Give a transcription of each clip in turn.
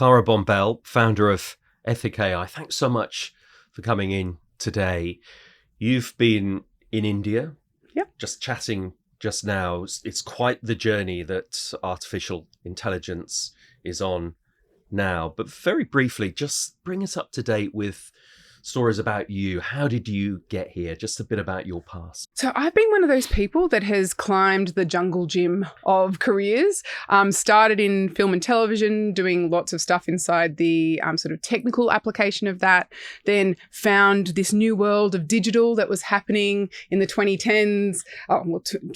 Kara Bombell, founder of Ethic AI. Thanks so much for coming in today. You've been in India, just chatting just now. It's quite the journey that artificial intelligence is on now. But very briefly, just bring us up to date with stories about you. How did you get here? Just a bit about your past. So I've been one of those people that has climbed the jungle gym of careers. Started in film and television, doing lots of stuff inside the sort of technical application of that. Then found this new world of digital that was happening in the 2010s,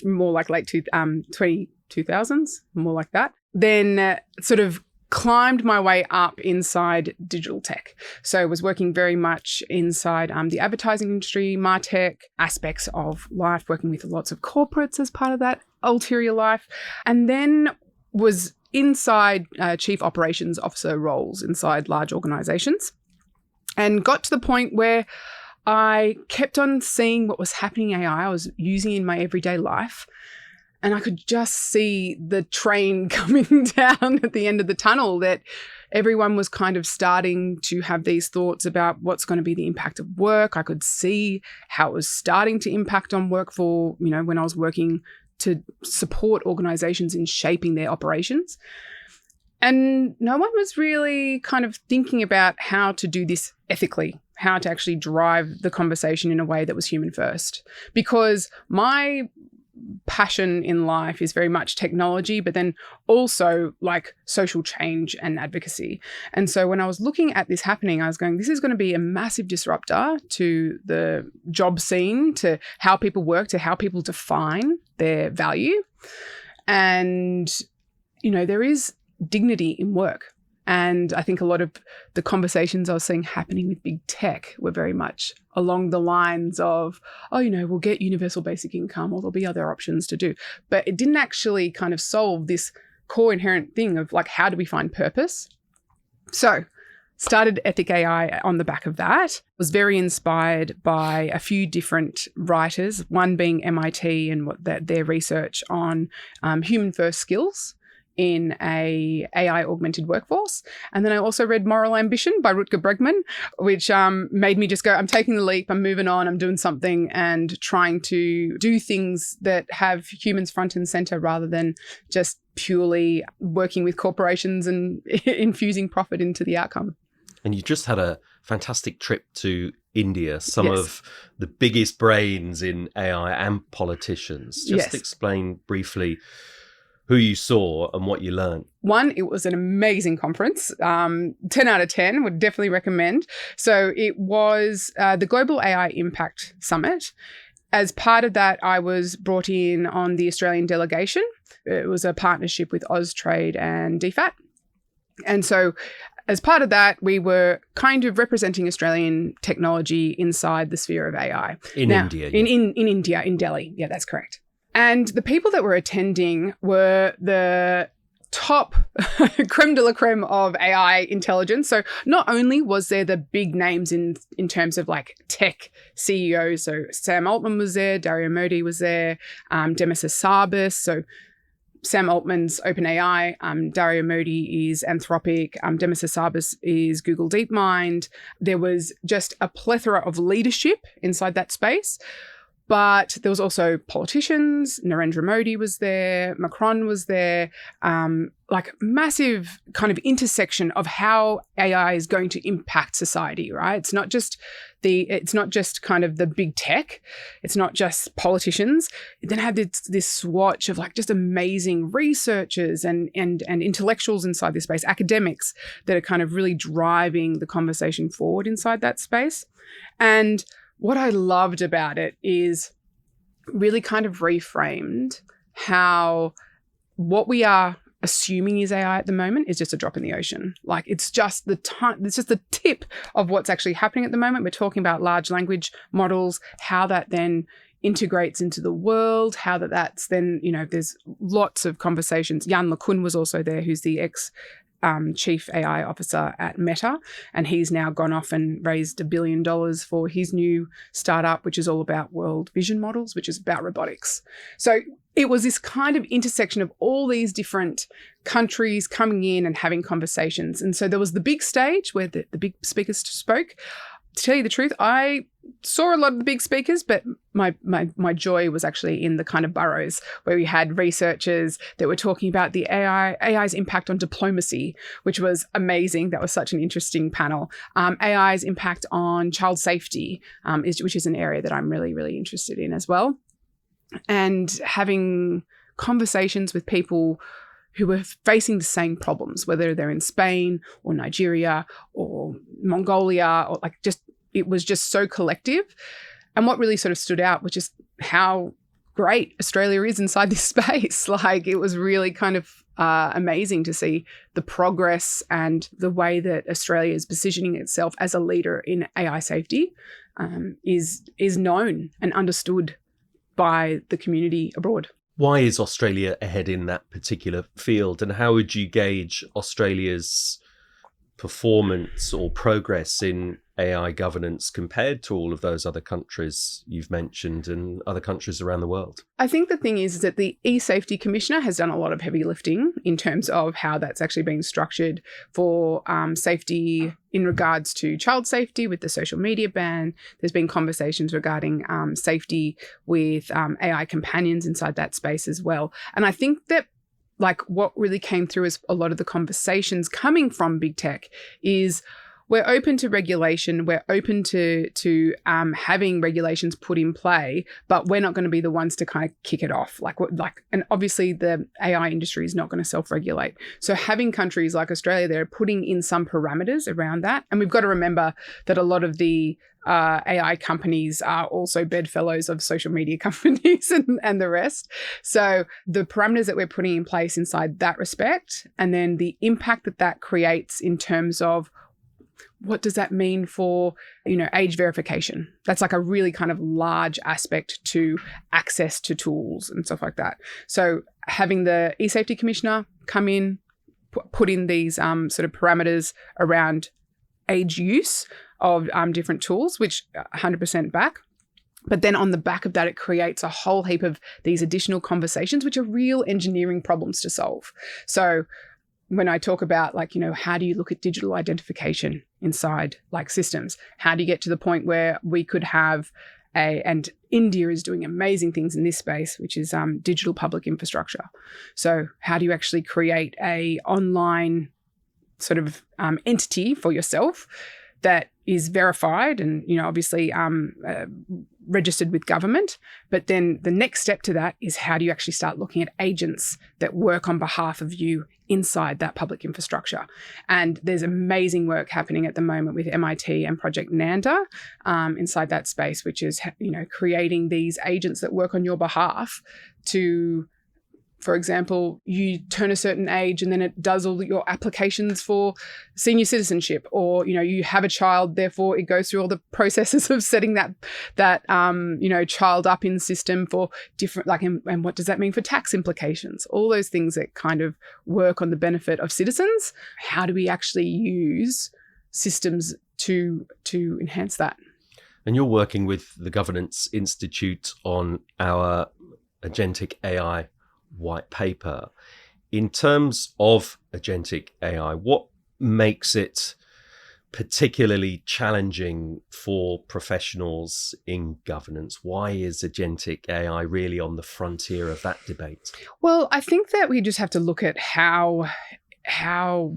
more like late 2000s, more like that. Then sort of climbed my way up inside digital tech. So I was working very much inside the advertising industry, MarTech, aspects of life, working with lots of corporates as part of that ulterior life. And then was inside chief operations officer roles inside large organizations, and got to the point where I kept on seeing what was happening in AI. I was using in my everyday life. And I could just see the train coming down at the end of the tunnel, that everyone was kind of starting to have these thoughts about what's going to be the impact of work. I could see how it was starting to impact on work for, when I was working to support organizations in shaping their operations. And no one was really kind of thinking about how to do this ethically, how to actually drive the conversation in a way that was human first. Because my passion in life is very much technology, but then also like social change and advocacy. And so when I was looking at this happening, I was going, this is going to be a massive disruptor to the job scene, to how people work, to how people define their value. And, there is dignity in work. And I think a lot of the conversations I was seeing happening with big tech were very much along the lines of, we'll get universal basic income, or there'll be other options to do. But it didn't actually kind of solve this core inherent thing of like, how do we find purpose? So started Ethic AI on the back of that. Was very inspired by a few different writers, one being MIT and their research on human first skills in a AI augmented workforce. And then I also read Moral Ambition by Rutger Bregman, which made me just go, I'm taking the leap, I'm moving on, I'm doing something and trying to do things that have humans front and center rather than just purely working with corporations and infusing profit into the outcome. And you just had a fantastic trip to India, some of the biggest brains in AI and politicians. Just explain briefly who you saw and what you learned. One, it was an amazing conference. 10 out of 10, would definitely recommend. So it was the Global AI Impact Summit. As part of that, I was brought in on the Australian delegation. It was a partnership with Austrade and DFAT. And so as part of that, we were kind of representing Australian technology inside the sphere of AI. India. In India, in Delhi. Yeah, that's correct. And the people that were attending were the top creme de la creme of AI intelligence. So not only was there the big names in terms of like tech CEOs, so Sam Altman was there, Dario Modi was there, Demis Hassabis. So Sam Altman's OpenAI, Dario Modi is Anthropic, Demis Hassabis is Google DeepMind. There was just a plethora of leadership inside that space. But there was also politicians. Narendra Modi was there. Macron was there. Like massive kind of intersection of how AI is going to impact society, right? It's not just kind of the big tech. It's not just politicians. It then had this swatch of like just amazing researchers and intellectuals inside this space, academics that are kind of really driving the conversation forward inside that space. And what I loved about it is really kind of reframed how what we are assuming is AI at the moment is just a drop in the ocean. Like it's just the tip of what's actually happening at the moment. We're talking about large language models, how that then integrates into the world, how that's then, there's lots of conversations. Jan LeCun was also there, who's the chief AI officer at Meta, and he's now gone off and raised $1 billion for his new startup, which is all about world vision models, which is about robotics. So it was this kind of intersection of all these different countries coming in and having conversations. And so there was the big stage where the big speakers spoke. To tell you the truth, I saw a lot of the big speakers, but my joy was actually in the kind of burrows where we had researchers that were talking about the AI's impact on diplomacy, which was amazing. That was such an interesting panel. AI's impact on child safety, which is an area that I'm really, really interested in as well. And having conversations with people who were facing the same problems, whether they're in Spain or Nigeria or Mongolia, or it was just so collective. And what really sort of stood out was just how great Australia is inside this space. It was really kind of amazing to see the progress and the way that Australia is positioning itself as a leader in AI safety is known and understood by the community abroad. Why is Australia ahead in that particular field, and how would you gauge Australia's performance or progress in AI governance compared to all of those other countries you've mentioned and other countries around the world? I think the thing is that the e-safety commissioner has done a lot of heavy lifting in terms of how that's actually been structured for safety in regards to child safety with the social media ban. There's been conversations regarding safety with AI companions inside that space as well. And I think that what really came through is a lot of the conversations coming from big tech is we're open to regulation. We're open to having regulations put in play, but we're not going to be the ones to kind of kick it off. And obviously the AI industry is not going to self-regulate. So having countries like Australia, they're putting in some parameters around that. And we've got to remember that a lot of the AI companies are also bedfellows of social media companies and the rest. So the parameters that we're putting in place inside that respect, and then the impact that creates in terms of what does that mean for, age verification? That's a really kind of large aspect to access to tools and stuff like that. So having the e-safety commissioner come in, put in these sort of parameters around age use of different tools, which 100% back. But then on the back of that, it creates a whole heap of these additional conversations, which are real engineering problems to solve. So when I talk about how do you look at digital identification inside systems? How do you get to the point where we could have and India is doing amazing things in this space, which is digital public infrastructure. So how do you actually create a online sort of entity for yourself that is verified and, obviously registered with government. But then the next step to that is how do you actually start looking at agents that work on behalf of you inside that public infrastructure? And there's amazing work happening at the moment with MIT and Project Nanda inside that space, which is, creating these agents that work on your behalf to, for example, you turn a certain age and then it does all your applications for senior citizenship, or, you have a child, therefore it goes through all the processes of setting that child up in system for different, and what does that mean for tax implications? All those things that kind of work on the benefit of citizens. How do we actually use systems to enhance that? And you're working with the Governance Institute on our agentic AI white paper. In terms of agentic AI, what makes it particularly challenging for professionals in governance? Why is agentic AI really on the frontier of that debate? Well, I think that we just have to look at how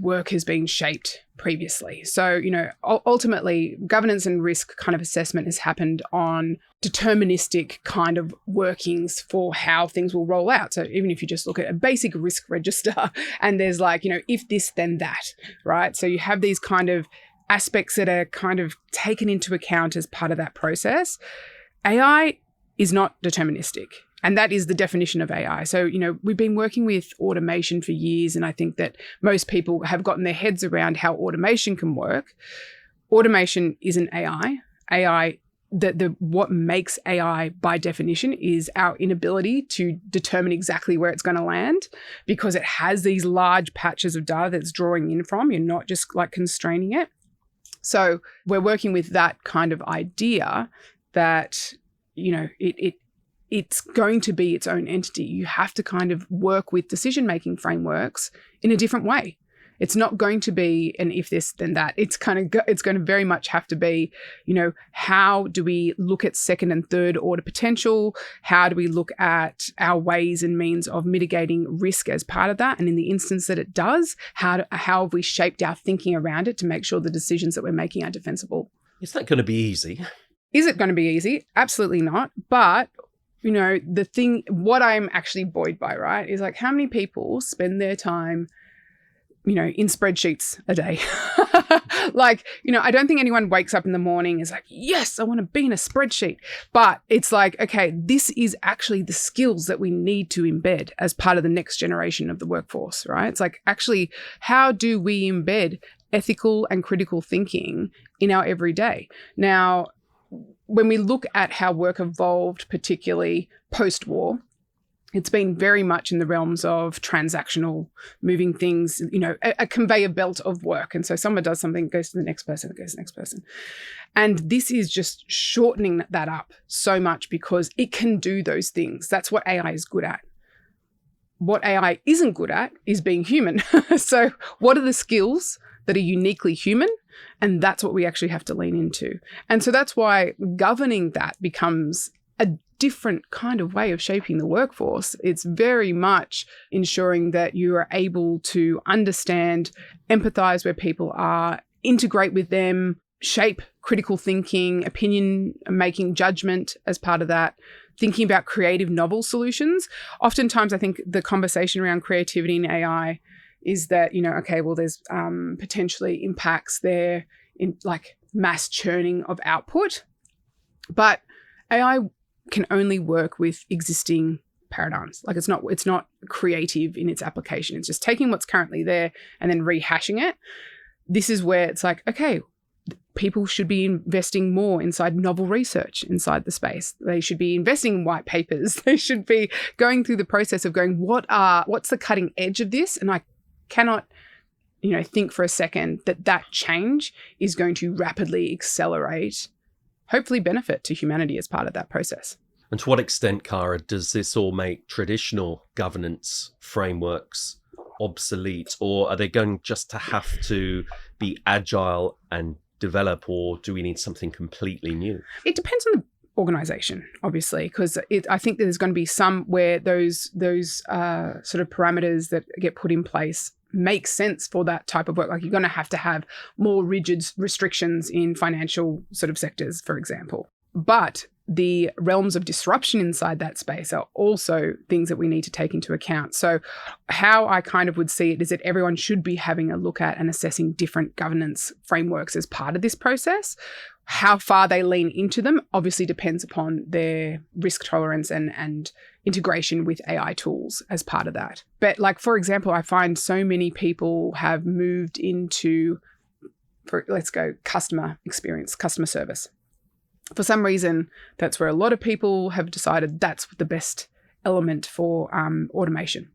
work has been shaped previously. So, ultimately, governance and risk kind of assessment has happened on deterministic kind of workings for how things will roll out. So even if you just look at a basic risk register and there's if this, then that, right? So you have these kind of aspects that are kind of taken into account as part of that process. AI is not deterministic. And that is the definition of AI. So, we've been working with automation for years, and I think that most people have gotten their heads around how automation can work. Automation isn't AI. AI what makes AI by definition is our inability to determine exactly where it's going to land, because it has these large patches of data that's drawing in from. You're not just like constraining it. So we're working with that kind of idea that, you know, it's going to be its own entity. You have to kind of work with decision-making frameworks in a different way. It's not going to be an if this, then that. It's going to very much have to be, you know, how do we look at second and third order potential? How do we look at our ways and means of mitigating risk as part of that? And in the instance that it does, how have we shaped our thinking around it to make sure the decisions that we're making are defensible? Is that going to be easy? Is it going to be easy? Absolutely not. But, you know, what I'm actually buoyed by, right, is like how many people spend their time, you know, in spreadsheets a day. Like, you know, I don't think anyone wakes up in the morning and is like, yes, I want to be in a spreadsheet. But it's like, okay, this is actually the skills that we need to embed as part of the next generation of the workforce, right? It's like, actually, how do we embed ethical and critical thinking in our everyday? Now, when we look at how work evolved, particularly post-war, it's been very much in the realms of transactional, moving things, you know, a conveyor belt of work. And so someone does something, goes to the next person, goes to the next person. And this is just shortening that up so much because it can do those things. That's what AI is good at. What AI isn't good at is being human. So what are the skills that are uniquely human? And that's what we actually have to lean into. And so that's why governing that becomes a different kind of way of shaping the workforce. It's very much ensuring that you are able to understand, empathize where people are, integrate with them, shape critical thinking, opinion making, judgment as part of that, thinking about creative, novel solutions. Oftentimes, I think the conversation around creativity in AI is that, you know, okay, well, there's potentially impacts there in like mass churning of output, but AI can only work with existing paradigms. Like it's not creative in its application. It's just taking what's currently there and then rehashing it. This is where it's like, okay, people should be investing more inside novel research inside the space. They should be investing in white papers. They should be going through the process of going, what's the cutting edge of this? And I cannot, you know, think for a second that change is going to rapidly accelerate, hopefully benefit to humanity as part of that process. And to what extent, Kara, does this all make traditional governance frameworks obsolete, or are they going just to have to be agile and develop, or do we need something completely new? It depends on the organization, obviously, because I think there's going to be some where those sort of parameters that get put in place make sense for that type of work. Like you're going to have more rigid restrictions in financial sort of sectors, for example. But the realms of disruption inside that space are also things that we need to take into account. So how I kind of would see it is that everyone should be having a look at and assessing different governance frameworks as part of this process. How far they lean into them obviously depends upon their risk tolerance and integration with AI tools as part of that. But like, for example, I find so many people have moved into, let's go customer experience, customer service. For some reason, that's where a lot of people have decided that's the best element for automation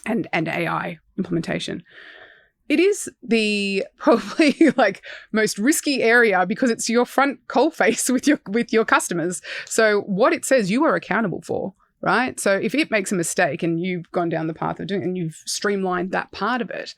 and AI implementation. It is the probably like most risky area because it's your front coalface with your customers. So what it says you are accountable for, right? So if it makes a mistake and you've gone down the path of doing it and you've streamlined that part of it,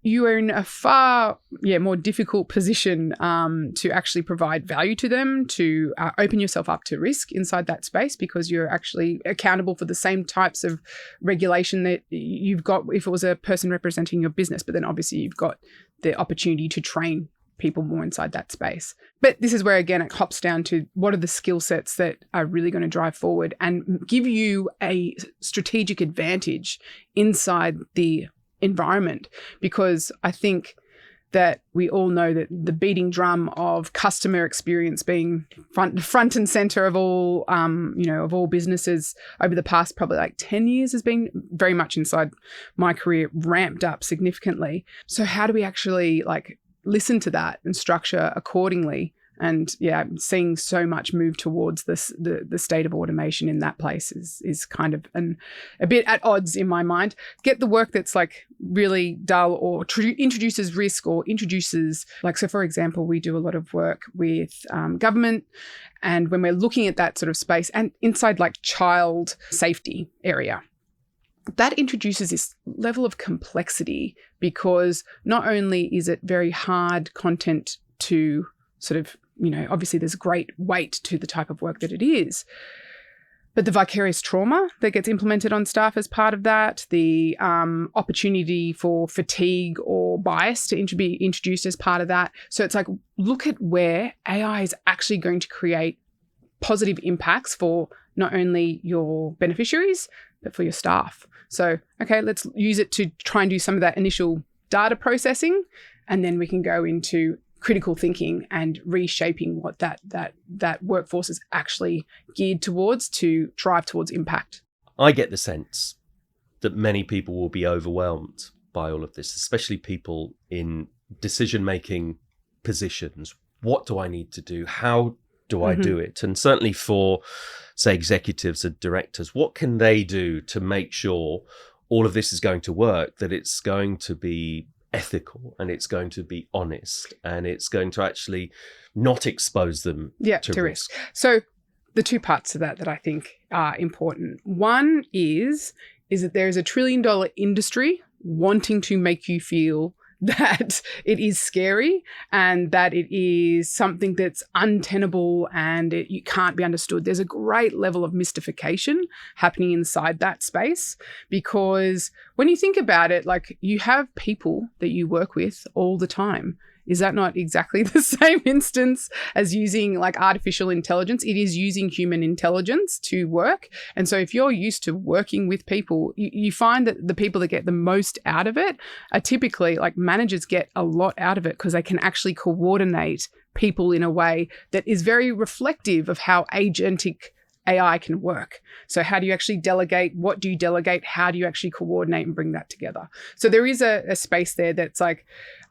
you are in a far more difficult position to actually provide value to them, to open yourself up to risk inside that space because you're actually accountable for the same types of regulation that you've got if it was a person representing your business. But then obviously you've got the opportunity to train people more inside that space. But this is where, again, it hops down to what are the skill sets that are really going to drive forward and give you a strategic advantage inside the environment, because I think that we all know that the beating drum of customer experience being front and center of all, of all businesses over the past probably like 10 years has been very much inside my career ramped up significantly. So how do we actually like listen to that and structure accordingly And yeah, I'm seeing so much move towards this, the state of automation in that place is kind of a bit at odds in my mind. Get the work that's like really dull or introduces risk or introduces, like, so for example, we do a lot of work with government, and when we're looking at that sort of space and inside like child safety area, that introduces this level of complexity, because not only is it very hard content to sort of, obviously there's great weight to the type of work that it is, but the vicarious trauma that gets implemented on staff as part of that, the opportunity for fatigue or bias to be introduced as part of that. So it's like, look at where AI is actually going to create positive impacts for not only your beneficiaries, but for your staff. So, okay, let's use it to try and do some of that initial data processing, and then we can go into critical thinking and reshaping what that workforce is actually geared towards to drive towards impact. I get the sense that many people will be overwhelmed by all of this, especially people in decision-making positions. What do I need to do? How do I do it? And certainly for, say, executives and directors, what can they do to make sure all of this is going to work, that it's going to be ethical and it's going to be honest and it's going to actually not expose them to risk? So the two parts to that I think are important. One is that there is $1 trillion industry wanting to make you feel that it is scary and that it is something that's untenable and you can't be understood. There's a great level of mystification happening inside that space, because when you think about it, like, you have people that you work with all the time. Is that not exactly the same instance as using like artificial intelligence? It is using human intelligence to work. And so if you're used to working with people, you find that the people that get the most out of it are typically, like, managers get a lot out of it because they can actually coordinate people in a way that is very reflective of how agentic AI can work. So how do you actually delegate? What do you delegate? How do you actually coordinate and bring that together? So there is a space there that's like,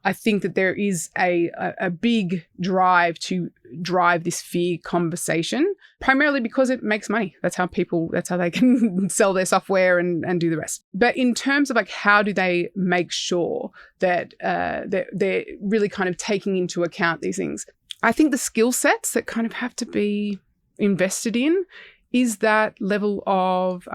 I think that there is a big drive to drive this fear conversation, primarily because it makes money. That's how they can sell their software and do the rest. But in terms of like, how do they make sure that they're really kind of taking into account these things? I think the skill sets that kind of have to be invested in is that level of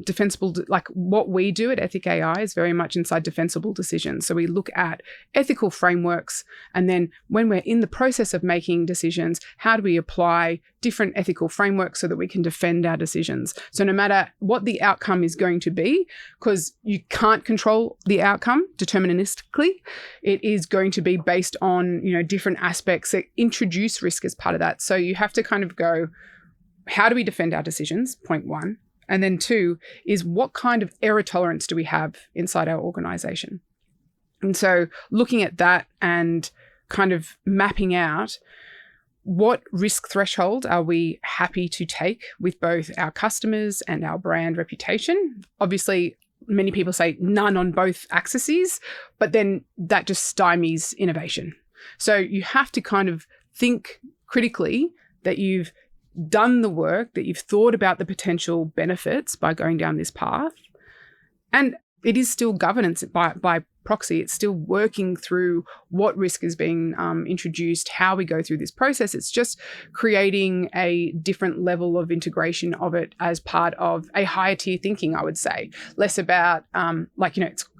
defensible, like what we do at Ethic AI is very much inside defensible decisions. So we look at ethical frameworks, and then when we're in the process of making decisions, how do we apply different ethical frameworks so that we can defend our decisions? So no matter what the outcome is going to be, because you can't control the outcome deterministically, it is going to be based on, different aspects that introduce risk as part of that. So you have to kind of go, how do we defend our decisions? Point one. And then two is, what kind of error tolerance do we have inside our organization? And so looking at that and kind of mapping out, what risk threshold are we happy to take with both our customers and our brand reputation? Obviously, many people say none on both axes, but then that just stymies innovation. So you have to kind of think critically that you've done the work, that you've thought about the potential benefits by going down this path. And it is still governance by proxy. It's still working through what risk is being introduced, how we go through this process. It's just creating a different level of integration of it as part of a higher tier thinking, I would say. Less about,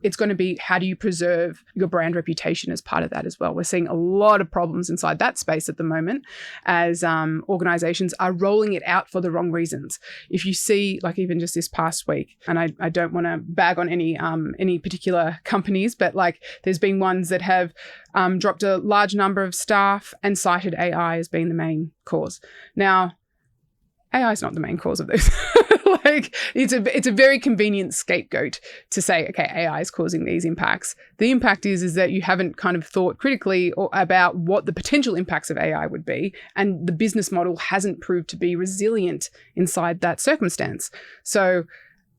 it's going to be, how do you preserve your brand reputation as part of that as well? We're seeing a lot of problems inside that space at the moment as organizations are rolling it out for the wrong reasons. If you see, like even just this past week, and I don't want to bag on any particular companies, but like there's been ones that have dropped a large number of staff and cited AI as being the main cause. Now, AI is not the main cause of this. Like it's a very convenient scapegoat to say, okay, AI is causing these impacts. The impact is that you haven't kind of thought critically about what the potential impacts of AI would be, and the business model hasn't proved to be resilient inside that circumstance. So,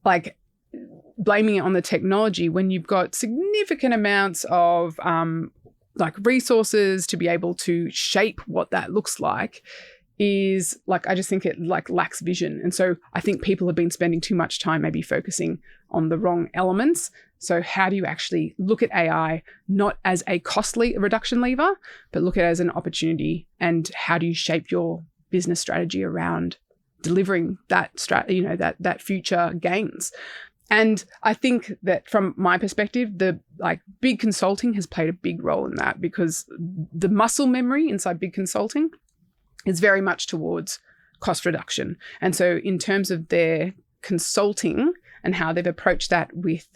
like, blaming it on the technology when you've got significant amounts of like resources to be able to shape what that looks like is like, I just think it like lacks vision. And so I think people have been spending too much time maybe focusing on the wrong elements. So how do you actually look at AI not as a costly reduction lever, but look at it as an opportunity? And how do you shape your business strategy around delivering that that future gains? And I think that from my perspective, the like big consulting has played a big role in that, because the muscle memory inside big consulting is very much towards cost reduction. And so in terms of their consulting and how they've approached that with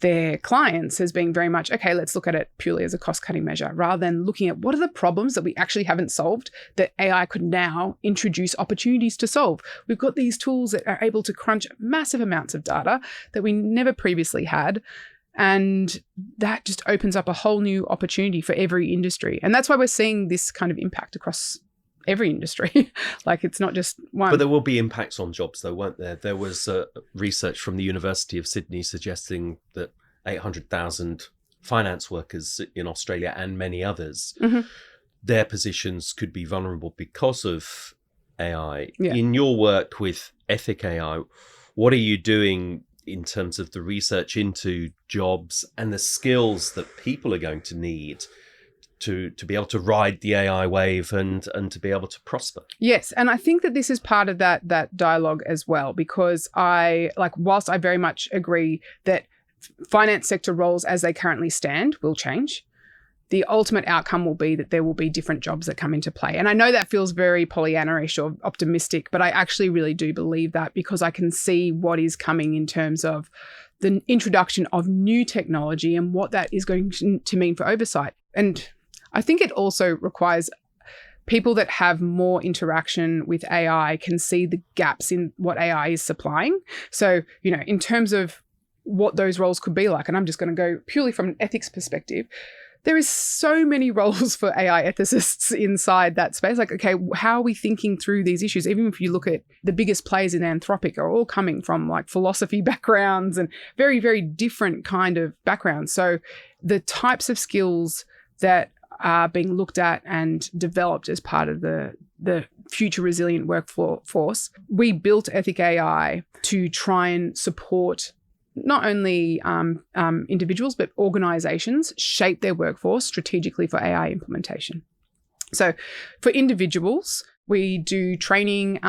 their clients has been very much, okay, let's look at it purely as a cost-cutting measure, rather than looking at what are the problems that we actually haven't solved that AI could now introduce opportunities to solve. We've got these tools that are able to crunch massive amounts of data that we never previously had. And that just opens up a whole new opportunity for every industry. And that's why we're seeing this kind of impact across every industry. Like, it's not just one. But there will be impacts on jobs, though, won't there? There was research from the University of Sydney suggesting that 800,000 finance workers in Australia and many others, their positions could be vulnerable because of AI. Yeah. In your work with Ethic AI, what are you doing in terms of the research into jobs and the skills that people are going to need to be able to ride the AI wave and to be able to prosper? Yes. And I think that this is part of that dialogue as well, because whilst I very much agree that finance sector roles as they currently stand will change, the ultimate outcome will be that there will be different jobs that come into play. And I know that feels very Pollyanna-ish or optimistic, but I actually really do believe that, because I can see what is coming in terms of the introduction of new technology and what that is going to mean for oversight. And I think it also requires people that have more interaction with AI can see the gaps in what AI is supplying. So, in terms of what those roles could be like, and I'm just going to go purely from an ethics perspective, there is so many roles for AI ethicists inside that space. Like, okay, how are we thinking through these issues? Even if you look at the biggest players in Anthropic are all coming from like philosophy backgrounds and very, very different kind of backgrounds. So the types of skills that are being looked at and developed as part of the future resilient workforce, we built Ethic AI to try and support not only individuals, but organizations shape their workforce strategically for AI implementation. So for individuals, we do training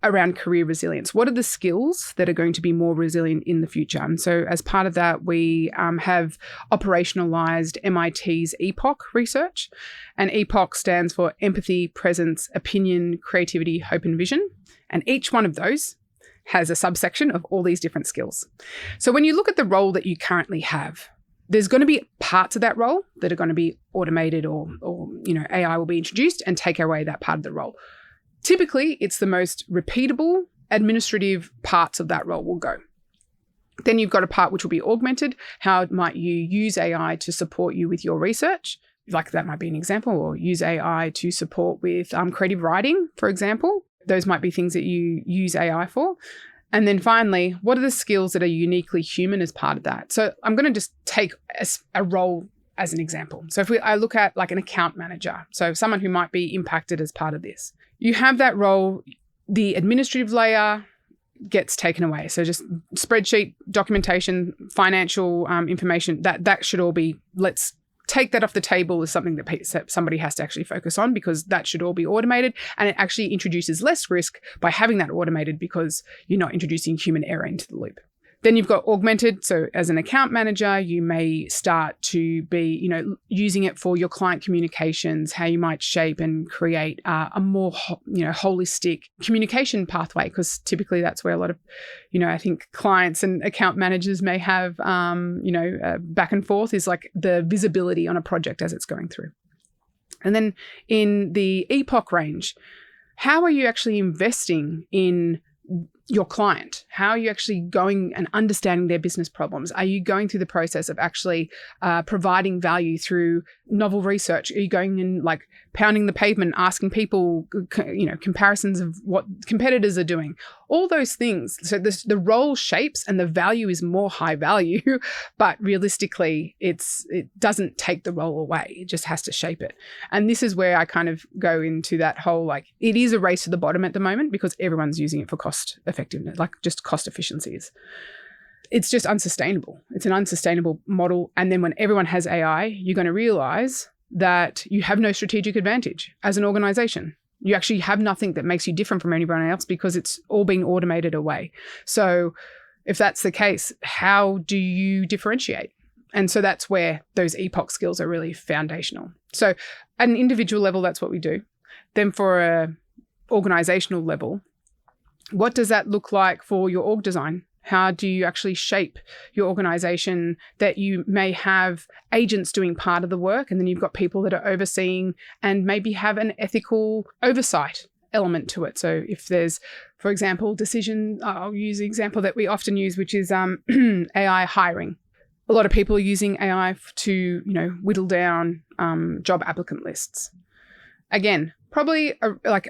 around career resilience. What are the skills that are going to be more resilient in the future? And so as part of that, we have operationalized MIT's EPOC research. And EPOC stands for empathy, presence, opinion, creativity, hope, and vision. And each one of those has a subsection of all these different skills. So when you look at the role that you currently have, there's going to be parts of that role that are going to be automated or AI will be introduced and take away that part of the role. Typically, it's the most repeatable administrative parts of that role will go. Then you've got a part which will be augmented. How might you use AI to support you with your research? Like, that might be an example, or use AI to support with creative writing, for example. Those might be things that you use AI for. And then finally, what are the skills that are uniquely human as part of that? So I'm going to just take a role as an example. So if I look at like an account manager, so someone who might be impacted as part of this, you have that role, the administrative layer gets taken away. So just spreadsheet, documentation, financial information, that should all be, let's take that off the table as something that somebody has to actually focus on, because that should all be automated. And it actually introduces less risk by having that automated, because you're not introducing human error into the loop. Then you've got augmented. So as an account manager, you may start to be, using it for your client communications, how you might shape and create a more, holistic communication pathway, because typically that's where a lot of, I think clients and account managers may have, back and forth, is like the visibility on a project as it's going through. And then in the EPOC range, how are you actually investing in your client? How are you actually going and understanding their business problems? Are you going through the process of actually providing value through novel research? Are you going and like pounding the pavement, asking people, comparisons of what competitors are doing? All those things. So the role shapes and the value is more high value, but realistically, it doesn't take the role away. It just has to shape it. And this is where I kind of go into that whole, like, it is a race to the bottom at the moment because everyone's using it for cost effectiveness, like just cost efficiencies. It's just unsustainable. It's an unsustainable model. And then when everyone has AI, you're going to realize that you have no strategic advantage as an organization. You actually have nothing that makes you different from anyone else because it's all being automated away. So if that's the case, how do you differentiate? And so that's where those epoch skills are really foundational. So at an individual level, that's what we do. Then for a organizational level, what does that look like for your org design? How do you actually shape your organization that you may have agents doing part of the work and then you've got people that are overseeing and maybe have an ethical oversight element to it? So if there's, for example, I'll use the example that we often use, which is AI hiring. A lot of people are using AI to, whittle down job applicant lists. Again, probably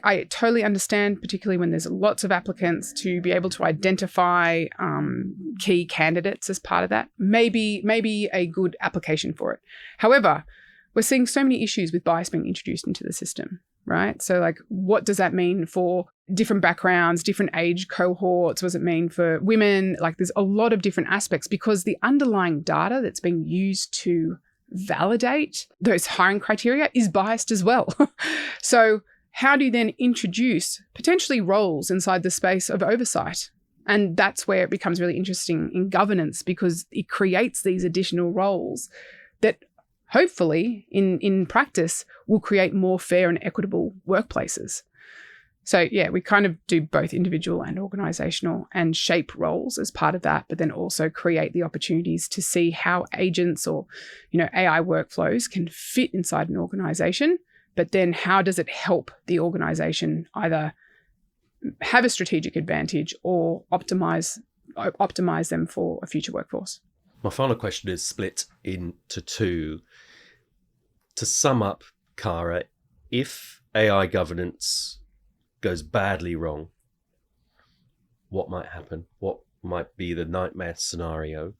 I totally understand, particularly when there's lots of applicants, to be able to identify key candidates as part of that. Maybe a good application for it. However, we're seeing so many issues with bias being introduced into the system, right? So like, what does that mean for different backgrounds, different age cohorts? What does it mean for women? Like, there's a lot of different aspects because the underlying data that's being used to validate those hiring criteria is biased as well. So how do you then introduce potentially roles inside the space of oversight? And that's where it becomes really interesting in governance because it creates these additional roles that hopefully in practice will create more fair and equitable workplaces. So yeah, we kind of do both individual and organizational and shape roles as part of that, but then also create the opportunities to see how agents or, AI workflows can fit inside an organization, but then how does it help the organization either have a strategic advantage or optimize them for a future workforce? My final question is split into two. To sum up, Kara, if AI governance goes badly wrong, what might happen? What might be the nightmare scenario?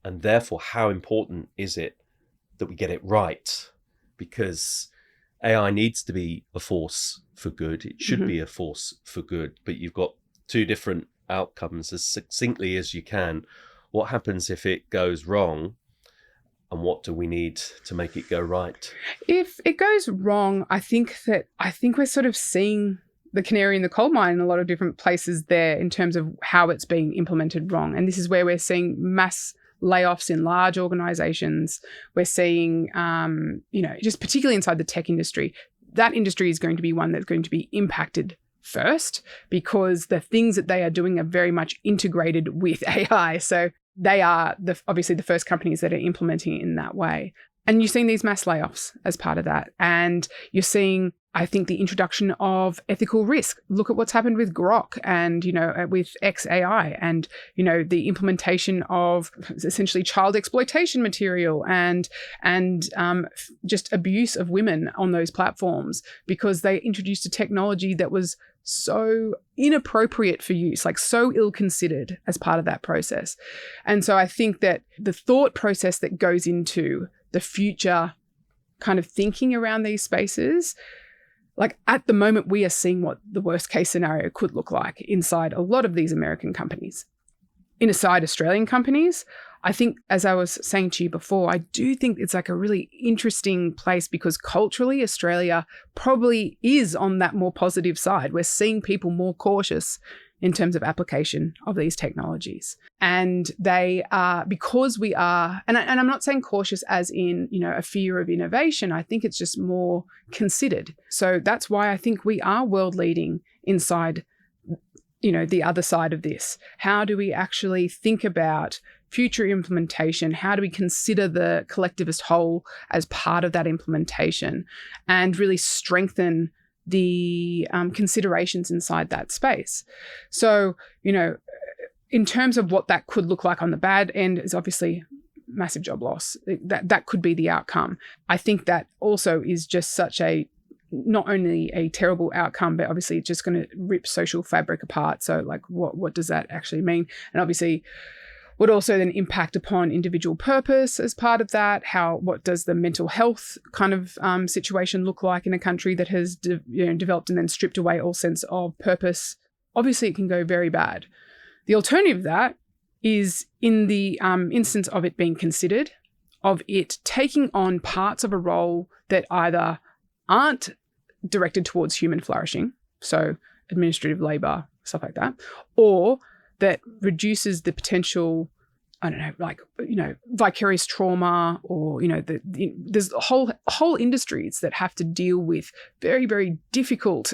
And therefore, how important is it that we get it right? Because AI needs to be a force for good. It should be a force for good, but you've got two different outcomes as succinctly as you can. What happens if it goes wrong? And what do we need to make it go right? If it goes wrong, I think we're sort of seeing the canary in the coal mine in a lot of different places there in terms of how it's being implemented wrong. And this is where we're seeing mass layoffs in large organizations. We're seeing, just particularly inside the tech industry, that industry is going to be one that's going to be impacted first because the things that they are doing are very much integrated with AI. So they are obviously the first companies that are implementing it in that way. And you're seeing these mass layoffs as part of that. And you're seeing, I think, the introduction of ethical risk. Look at what's happened with Grok and, with XAI and, the implementation of essentially child exploitation material and just abuse of women on those platforms because they introduced a technology that was so inappropriate for use, like so ill-considered as part of that process. And so I think that the thought process that goes into the future kind of thinking around these spaces, like at the moment, we are seeing what the worst case scenario could look like inside a lot of these American companies. Inside Australian companies, I think, as I was saying to you before, I do think it's like a really interesting place because culturally, Australia probably is on that more positive side. We're seeing people more cautious in terms of application of these technologies. And they are, because we are, and I'm not saying cautious as in, a fear of innovation. I think it's just more considered. So that's why I think we are world leading inside, the other side of this. How do we actually think about future implementation? How do we consider the collectivist whole as part of that implementation and really strengthen the considerations inside that space. So, in terms of what that could look like on the bad end is obviously massive job loss. That could be the outcome. I think that also is just such not only a terrible outcome, but obviously it's just going to rip social fabric apart. So like what does that actually mean? And obviously would also then impact upon individual purpose as part of that. What does the mental health kind of situation look like in a country that has developed and then stripped away all sense of purpose? Obviously it can go very bad. The alternative of that is in the instance of it being considered, of it taking on parts of a role that either aren't directed towards human flourishing, so administrative labor, stuff like that, or that reduces the potential, vicarious trauma, or, there's whole industries that have to deal with very, very difficult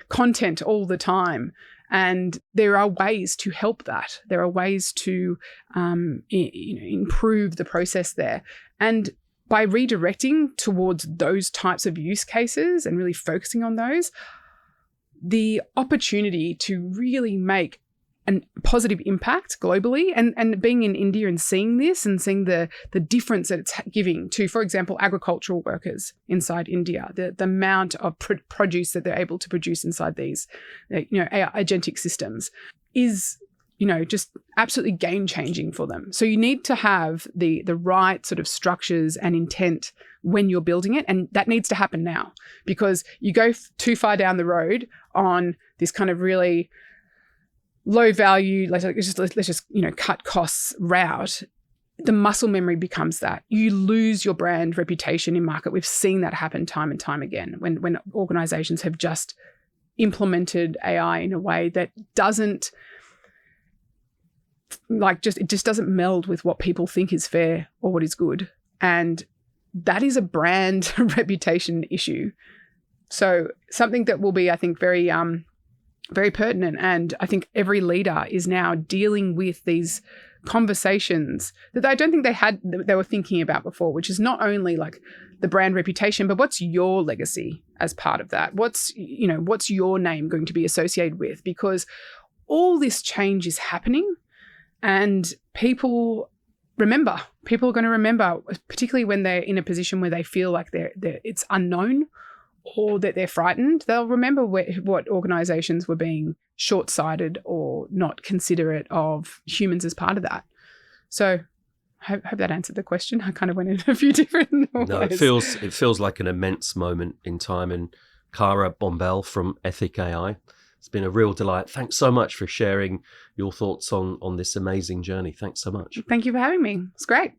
content all the time. And there are ways to help that. There are ways to improve the process there. And by redirecting towards those types of use cases and really focusing on those, the opportunity to really make a positive impact globally, and being in India and seeing this and seeing the difference that it's giving to, for example, agricultural workers inside India, the amount of produce that they're able to produce inside these, agentic systems is, just absolutely game changing for them. So you need to have the right sort of structures and intent when you're building it. And that needs to happen now, because you go too far down the road on this kind of really low value, let's just cut costs route. The muscle memory becomes that. You lose your brand reputation in market. We've seen that happen time and time again when organizations have just implemented AI in a way that doesn't it just doesn't meld with what people think is fair or what is good. And that is a brand reputation issue. So something that will be, I think, very very pertinent. And I think every leader is now dealing with these conversations that I don't think they were thinking about before, which is not only like the brand reputation, but what's your legacy as part of that? What's your name going to be associated with? Because all this change is happening, and people are going to remember, particularly when they're in a position where they feel like it's unknown, or that they're frightened. They'll remember what organizations were being short-sighted or not considerate of humans as part of that. So I hope that answered the question. I kind of went in a few different ways. No, it feels like an immense moment in time. And Kara Bombell from Ethic AI, it's been a real delight. Thanks so much for sharing your thoughts on this amazing journey. Thanks so much. Thank you for having me. It's great.